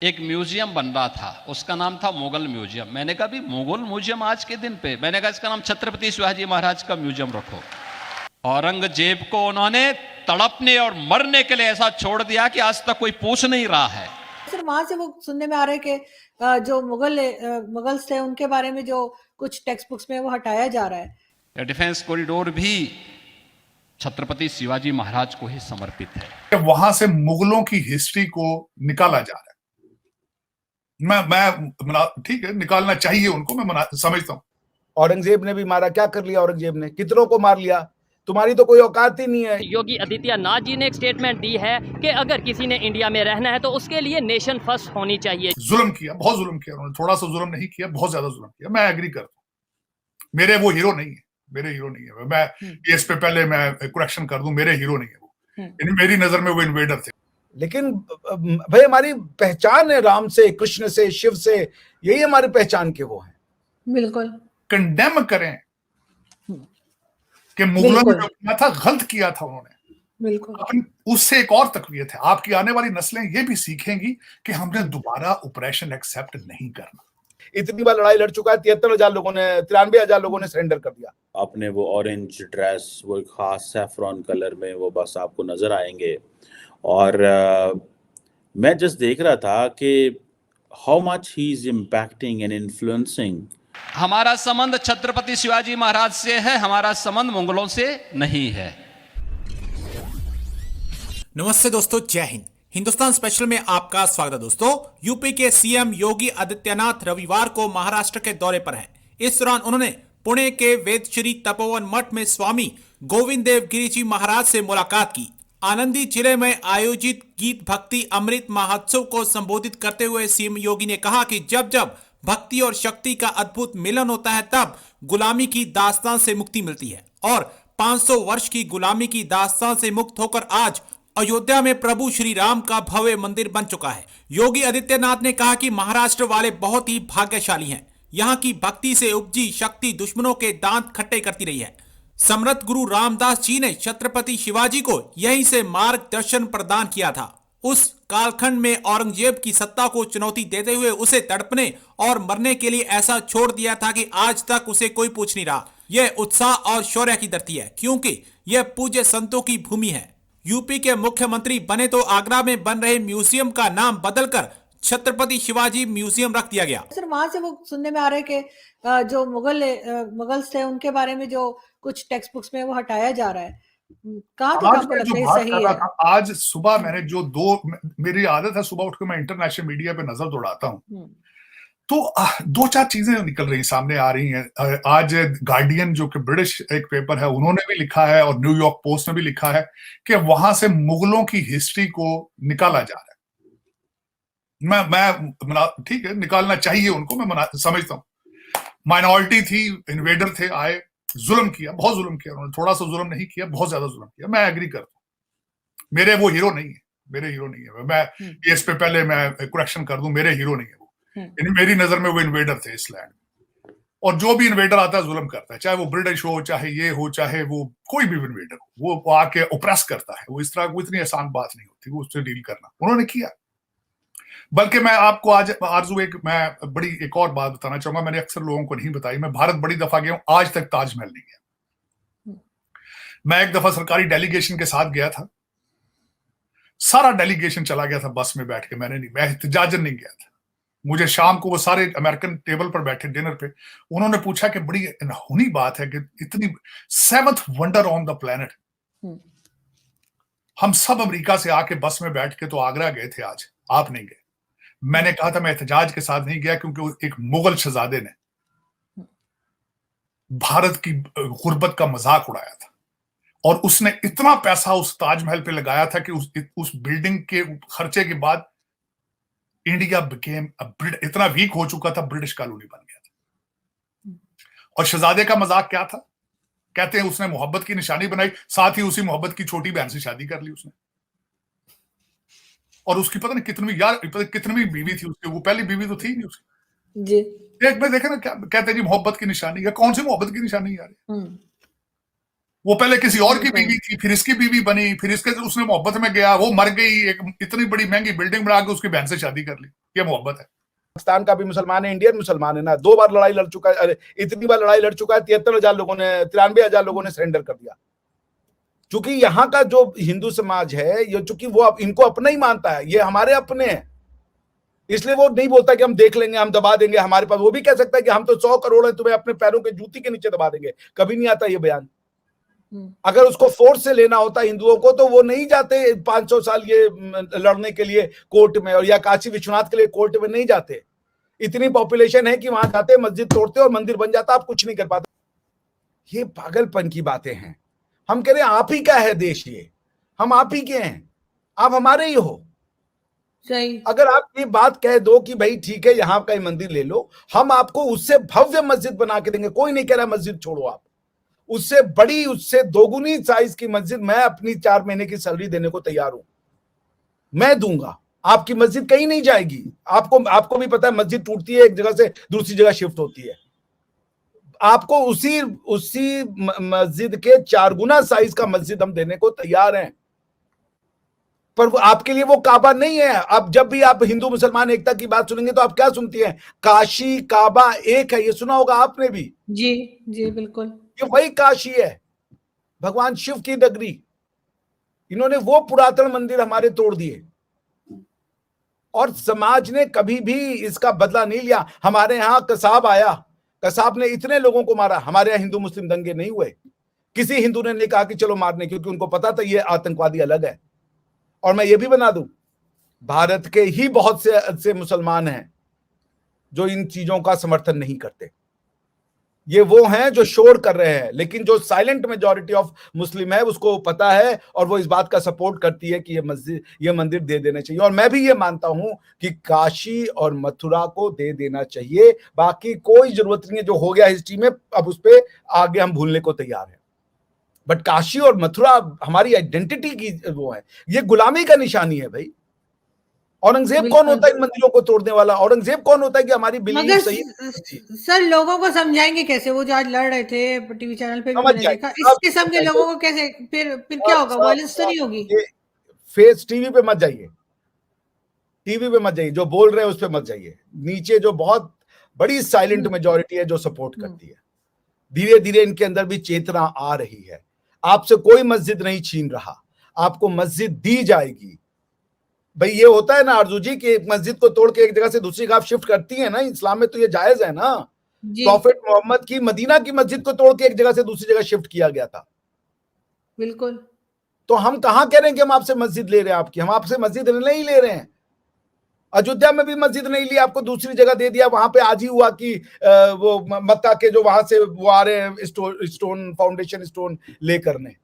एक म्यूजियम बन रहा था, उसका नाम था मुगल म्यूजियम। मैंने कहा भी मुगल म्यूजियम आज के दिन पे, मैंने कहा इसका नाम छत्रपति शिवाजी महाराज का म्यूजियम रखो। औरंगजेब को उन्होंने तड़पने और मरने के लिए ऐसा छोड़ दिया कि आज तक कोई पूछ नहीं रहा है। सर वहां से वो सुनने में आ रहा है कि जो मुगल्स थे उनके बारे में जो कुछ टेक्स्ट बुक्स में वो हटाया जा रहा है। डिफेंस कॉरिडोर भी छत्रपति शिवाजी महाराज को ही समर्पित है। वहां से मुगलों की हिस्ट्री को निकाला जा रहा है। मैं ठीक है, निकालना चाहिए उनको, मैं समझता हूँ। औरंगजेब ने भी मारा, क्या कर लिया औरंगजेब ने, कितनों को मार लिया, तुम्हारी तो कोई औकात ही नहीं है। योगी आदित्यनाथ जी ने एक स्टेटमेंट दी है कि अगर किसी ने इंडिया में रहना है तो उसके लिए नेशन फर्स्ट होनी चाहिए। जुल्म किया, बहुत जुल्म किया उन्होंने, थोड़ा सा जुल्म नहीं किया, बहुत ज्यादा जुल्म किया। मैं एग्री करता हूँ, मेरे वो हीरो नहीं है, मेरे हीरो नहीं है। मैं इस पे पहले मैं करेक्शन कर दूं, मेरे हीरो नहीं है वो। मेरी नजर में वो इन्वेडर थे। लेकिन भाई हमारी पहचान है राम से, कृष्ण से, शिव से, यही हमारी पहचान के वो हैं। बिल्कुल कंडेम करें कि मुगलों ने जो किया था गलत किया था उन्होंने, बिल्कुल। उससे एक और तकवीत है, आपकी आने वाली नस्लें ये भी सीखेंगी कि हमने दोबारा ऑपरेशन एक्सेप्ट नहीं करना। इतनी बार लड़ाई लड़ चुका है, 73,000 लोगों ने, 93,000 लोगों ने सरेंडर कर दिया। आपने वो ऑरेंज ड्रेस, वो खास सैफरॉन कलर में वो बस आपको नजर आएंगे। और मैं जस्ट देख रहा था कि how much he is impacting and influencing. हमारा संबंध छत्रपति शिवाजी महाराज से है, हमारा संबंध मुगलों से नहीं है। नमस्ते दोस्तों, जय हिंद। हिंदुस्तान स्पेशल में आपका स्वागत है। दोस्तों, यूपी के सीएम योगी आदित्यनाथ रविवार को महाराष्ट्र के दौरे पर हैं। इस दौरान उन्होंने पुणे के वेदश्री तपोवन मठ में स्वामी गोविंद देव गिरी जी महाराज से मुलाकात की। आनंदी जिले में आयोजित गीत भक्ति अमृत महोत्सव को संबोधित करते हुए सीएम योगी ने कहा कि जब जब भक्ति और शक्ति का अद्भुत मिलन होता है तब गुलामी की दास्तान से मुक्ति मिलती है। और 500 वर्ष की गुलामी की दास्तान से मुक्त होकर आज अयोध्या में प्रभु श्री राम का भव्य मंदिर बन चुका है। योगी आदित्यनाथ ने कहा कि महाराष्ट्र वाले बहुत ही भाग्यशाली हैं। यहाँ की भक्ति से उपजी शक्ति दुश्मनों के दांत खट्टे करती रही है। समर्थ गुरु रामदास जी ने छत्रपति शिवाजी को यहीं से मार्गदर्शन प्रदान किया था। उस कालखंड में औरंगजेब की सत्ता को चुनौती देते हुए उसे तड़पने और मरने के लिए ऐसा छोड़ दिया था कि आज तक उसे कोई पूछ नहीं रहा। यह उत्साह और शौर्य की धरती है, क्योंकि यह पूज्य संतों की भूमि है। यूपी के मुख्यमंत्री बने तो आगरा में बन रहे म्यूजियम का नाम बदलकर छत्रपति शिवाजी म्यूजियम रख दिया गया। सर वहां से वो सुनने में आ रहा है कि जो मुगल्स थे उनके बारे में जो कुछ टेक्स्ट बुक्स में वो हटाया जा रहा है। कहाँ तक आपको लगता है सही है? आज सुबह मैंने मेरी आदत है सुबह उठ के मैं इंटरनेशनल मीडिया पे नजर दौड़ाता हूँ, तो 2-4 चीजें निकल रही सामने आ रही हैं। आज गार्डियन जो कि ब्रिटिश एक पेपर है, उन्होंने भी लिखा है और न्यूयॉर्क पोस्ट ने भी लिखा है कि वहां से मुगलों की हिस्ट्री को निकाला जा रहा है। मैं ठीक है, निकालना चाहिए उनको, मैं समझता हूँ। माइनॉरिटी थी, इन्वेडर थे, आए, जुल्म किया, बहुत जुल्म किया उन्होंने, थोड़ा सा जुल्म नहीं किया, बहुत ज्यादा जुल्म किया। मैं एग्री करता हूँ, मेरे वो हीरो नहीं है, मेरे हीरो नहीं है। मैं इस पे पहले मैं करेक्शन कर दूं, मेरे हीरो नहीं है वो। मेरी नजर में वो इन्वेडर थे इस लैंड में। और जो भी इन्वेडर आता है जुल्म करता है, चाहे वो ब्रिटिश हो, चाहे ये हो, चाहे वो कोई भी इन्वेडर हो, वो आके ओप्रेस करता है। वो इस तरह, वो इतनी आसान बात नहीं होती वो उससे डील करना, उन्होंने किया। बल्कि मैं आपको आज आरजू मैं बड़ी एक और बात बताना चाहूंगा, मैंने अक्सर लोगों को नहीं बताई। मैं भारत बड़ी दफा गया हूं, आज तक ताजमहल नहीं गया। मैं एक दफा सरकारी डेलीगेशन के साथ गया था, सारा डेलीगेशन चला गया था बस में बैठ के, मैं एहतजाजन नहीं गया था। मुझे शाम को वो सारे अमेरिकन टेबल पर बैठे डिनर पे, उन्होंने पूछा कि बड़ी अनहोनी बात है कि इतनी 7th wonder on the planet, हम सब अमेरिका से आके बस में बैठ के तो आगरा गए थे, आज आप नहीं गए। मैंने कहा था मैं एहतजाज के साथ नहीं गया, क्योंकि एक मुगल शहजादे ने भारत की गुर्बत का मजाक उड़ाया था और उसने इतना पैसा उस ताजमहल पे लगाया था कि उस बिल्डिंग के खर्चे के बाद इंडिया इतना वीक हो चुका था, ब्रिटिश कॉलोनी बन गया था। और शहजादे का मजाक क्या था? कहते हैं उसने मोहब्बत की निशानी बनाई, साथ ही उसी मोहब्बत की छोटी बहन से शादी कर ली उसने। और उसकी पता नहीं कितनी बीवी थी उसकी, वो पहली बीवी तो थी नहीं उसकी जी। एक में देखे ना, क्या कहते हैं जी मोहब्बत की निशानी है। कौन सी मोहब्बत की निशानी यार? वो पहले किसी और की बीवी थी, फिर इसकी बीवी बनी, फिर उसने मोहब्बत में गया, वो मर गई, एक इतनी बड़ी महंगी बिल्डिंग बना के उसकी बहन से शादी कर ली। ये मोहब्बत है। पाकिस्तान का भी मुसलमान है, इंडियन मुसलमान है ना, 2 बार लड़ाई लड़ चुका है, अरे इतनी बार लड़ाई लड़ चुका है, 73,000 लोगों ने 93,000 लोगों ने सरेंडर कर दिया। क्योंकि यहाँ का जो हिंदू समाज है, ये चूंकि वो इनको अपना ही मानता है, ये हमारे अपने हैं, इसलिए वो नहीं बोलता कि हम देख लेंगे, हम दबा देंगे हमारे पास। वो भी कह सकता है कि हम तो 100 करोड़ है, तुम्हें अपने पैरों के जूती के नीचे दबा देंगे। कभी नहीं आता ये बयान। अगर उसको फोर्स से लेना होता हिंदुओं को तो वो नहीं जाते 500 साल ये लड़ने के लिए कोर्ट में, और या काशी विश्वनाथ के लिए कोर्ट में नहीं जाते। इतनी पॉपुलेशन है कि वहां जाते, मस्जिद तोड़ते और मंदिर बन जाता, आप कुछ नहीं कर पाते। ये पागलपन की बातें हैं। हम कह रहे हैं आप ही का है देश, ये हम आप ही के हैं, आप हमारे ही हो। सही। अगर आप ये बात कह दो कि भाई ठीक है यहाँ का ही मंदिर ले लो, हम आपको उससे भव्य मस्जिद बना के देंगे। कोई नहीं कह रहा मस्जिद छोड़ो, आप उससे बड़ी, उससे दोगुनी साइज की मस्जिद मैं अपनी 4 महीने की सैलरी देने को तैयार हूं, मैं दूंगा। आपकी मस्जिद कहीं नहीं जाएगी। आपको भी पता है मस्जिद टूटती है, एक जगह से दूसरी जगह शिफ्ट होती है। आपको उसी मस्जिद के 4 गुना साइज का मस्जिद हम देने को तैयार हैं। पर वो आपके लिए वो काबा नहीं है। अब जब भी आप हिंदू मुसलमान एकता की बात सुनेंगे तो आप क्या सुनती हैं? काशी काबा एक है, ये सुना होगा आपने भी। जी जी बिल्कुल, ये वही काशी है, भगवान शिव की नगरी। इन्होंने वो पुरातन मंदिर हमारे तोड़ दिए और समाज ने कभी भी इसका बदला नहीं लिया। हमारे यहां कसाब आया, कसाब ने इतने लोगों को मारा। हमारे यहाँ हिंदू मुस्लिम दंगे नहीं हुए। किसी हिंदू ने नहीं कहा कि चलो मारने, क्योंकि उनको पता था ये आतंकवादी अलग है। और मैं ये भी बना दूं, भारत के ही बहुत से मुसलमान हैं जो इन चीजों का समर्थन नहीं करते। ये वो हैं जो शोर कर रहे हैं, लेकिन जो साइलेंट मेजॉरिटी ऑफ मुस्लिम है उसको पता है और वो इस बात का सपोर्ट करती है कि ये मंदिर दे देने चाहिए। और मैं भी ये मानता हूं कि काशी और मथुरा को दे देना चाहिए। बाकी कोई जरूरत नहीं है, जो हो गया हिस्ट्री में अब उस पर आगे हम भूलने को तैयार हैं। बट काशी और मथुरा हमारी आइडेंटिटी की वो है, ये गुलामी का निशानी है भाई। औरंगजेब कौन होता है इन मंदिरों को तोड़ने वाला? औरंगजेब कौन होता है कि हमारी बिलीफ सही? सर लोगों को समझाएंगे कैसे? वो जो आज लड़ रहे थे टीवी चैनल पे भी मैंने देखा, इस किस्म के लोगों को कैसे फिर क्या होगा? वायलेंस तो नहीं होगी? फेस टीवी पे मत जाइए, टीवी पे मत जाइए, जो बोल रहे हैं उस पे मत जाइए। नीचे जो बहुत बड़ी साइलेंट मेजॉरिटी है जो सपोर्ट करती है, धीरे धीरे इनके अंदर भी चेतना आ रही है। आपसे कोई मस्जिद नहीं छीन रहा, आपको मस्जिद दी जाएगी। भाई ये होता है ना आरजू जी कि एक मस्जिद को तोड़ के एक जगह से दूसरी जगह आप शिफ्ट करती है ना, इस्लाम में तो ये जायज है ना। प्रॉफेट मोहम्मद की मदीना की मस्जिद को तोड़ के एक जगह से दूसरी जगह शिफ्ट किया गया था। बिल्कुल। तो हम कहां कह रहे हैं कि हम आपसे मस्जिद ले रहे हैं? आपकी हम आपसे मस्जिद नहीं ले रहे हैं। अयोध्या में भी मस्जिद नहीं ली, आपको दूसरी जगह दे दिया। वहां पे आज ही हुआ कि वो मक्का के जो वहां से वो आ रहे हैं स्टोन फाउंडेशन स्टोन ले करने,